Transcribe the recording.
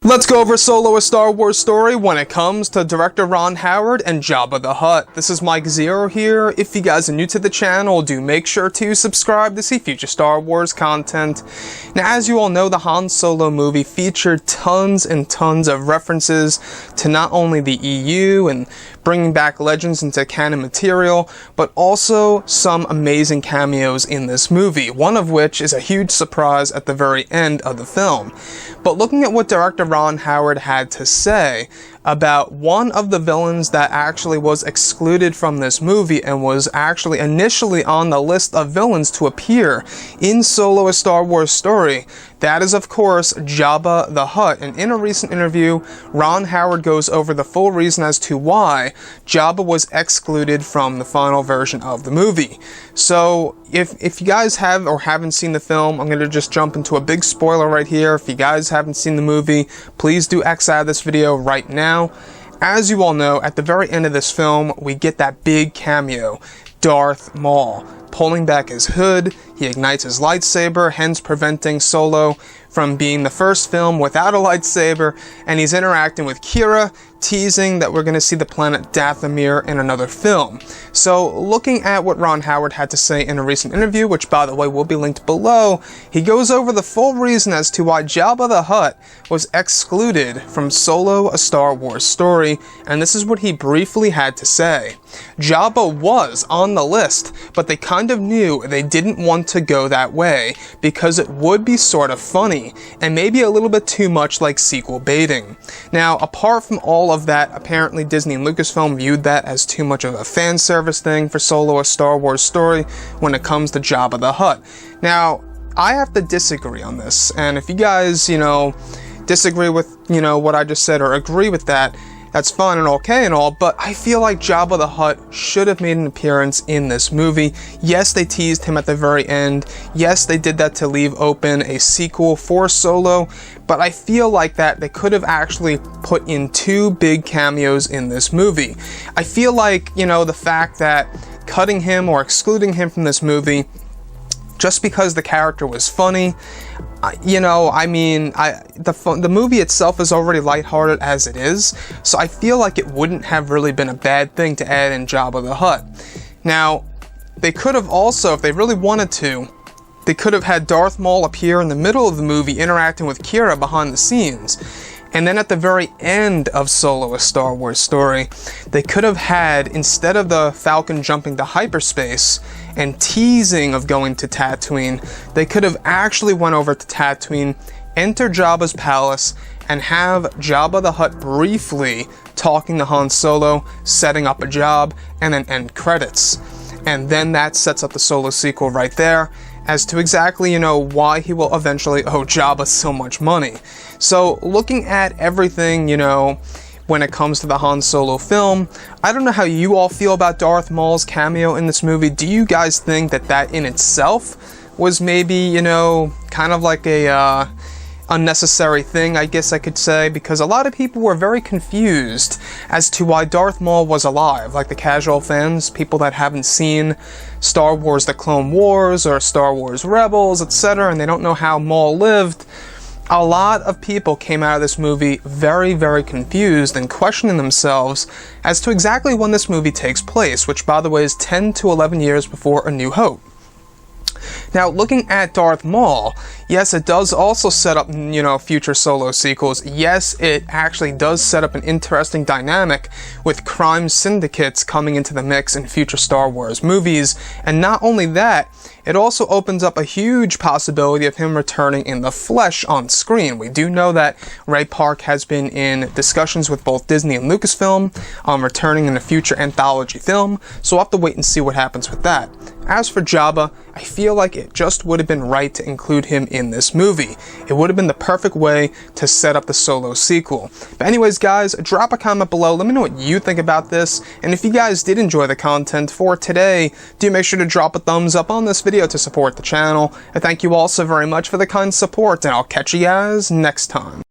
Let's go over Solo: A Star Wars Story when it comes to director Ron Howard and Jabba the Hutt. This is Mike Zero here. If you guys are new to the channel, do make sure to subscribe to see future Star Wars content. Now, as you all know, the Han Solo movie featured tons and tons of references to not only the EU and bringing back legends into canon material, but also some amazing cameos in this movie, one of which is a huge surprise at the very end of the film. But looking at what director Ron Howard had to say about one of the villains that actually was excluded from this movie and was actually initially on the list of villains to appear in Solo: A Star Wars Story, that is of course Jabba the Hutt. And in a recent interview, Ron Howard goes over the full reason as to why Jabba was excluded from the final version of the movie. So if you guys have or haven't seen the film, I'm going to just jump into a big spoiler right here. If you guys haven't seen the movie, please do X out of this video right now. As you all know, at the very end of this film, we get that big cameo, Darth Maul. Pulling back his hood, he ignites his lightsaber, hence preventing Solo from being the first film without a lightsaber, and he's interacting with Kira, teasing that we're going to see the planet Dathomir in another film. So, looking at what Ron Howard had to say in a recent interview, which by the way will be linked below, he goes over the full reason as to why Jabba the Hutt was excluded from Solo: A Star Wars Story, and this is what he briefly had to say. Jabba was on the list, but they kind of knew they didn't want to go that way, because it would be sort of funny, and maybe a little bit too much like sequel baiting. Now, apart from all of that, apparently Disney and Lucasfilm viewed that as too much of a fan service thing for Solo: A Star Wars Story when it comes to Jabba the Hutt. Now, I have to disagree on this, and if you guys, disagree with, what I just said or agree with that, that's fine and okay and all, but I feel like Jabba the Hutt should have made an appearance in this movie. Yes, they teased him at the very end. Yes, they did that to leave open a sequel for Solo, but I feel like that they could have actually put in two big cameos in this movie. I feel like, the fact that cutting him or excluding him from this movie just because the character was funny, the movie itself is already lighthearted as it is, so I feel like it wouldn't have really been a bad thing to add in Jabba the Hutt. Now, they could have also, if they really wanted to, they could have had Darth Maul appear in the middle of the movie interacting with Kira behind the scenes. And then at the very end of Solo: A Star Wars Story, they could have had, instead of the Falcon jumping to hyperspace and teasing of going to Tatooine, they could have actually went over to Tatooine, enter Jabba's palace, and have Jabba the Hutt briefly talking to Han Solo, setting up a job, and then end credits. And then that sets up the Solo sequel right there, as to exactly, why he will eventually owe Jabba so much money. So, looking at everything, when it comes to the Han Solo film, I don't know how you all feel about Darth Maul's cameo in this movie. Do you guys think that in itself was maybe, kind of like a unnecessary thing, I guess I could say, because a lot of people were very confused as to why Darth Maul was alive, like the casual fans, people that haven't seen Star Wars: The Clone Wars or Star Wars Rebels, etc., and they don't know how Maul lived. A lot of people came out of this movie very, very confused and questioning themselves as to exactly when this movie takes place, which by the way is 10 to 11 years before A New Hope. Now, looking at Darth Maul, yes, it does also set up, future Solo sequels. Yes, it actually does set up an interesting dynamic with crime syndicates coming into the mix in future Star Wars movies. And not only that, it also opens up a huge possibility of him returning in the flesh on screen. We do know that Ray Park has been in discussions with both Disney and Lucasfilm on returning in a future anthology film, so we'll have to wait and see what happens with that. As for Jabba, I feel like it just would have been right to include him in this movie. It would have been the perfect way to set up the Solo sequel. But anyways, guys, drop a comment below. Let me know what you think about this. And if you guys did enjoy the content for today, do make sure to drop a thumbs up on this video to support the channel. I thank you all so very much for the kind support, and I'll catch you guys next time.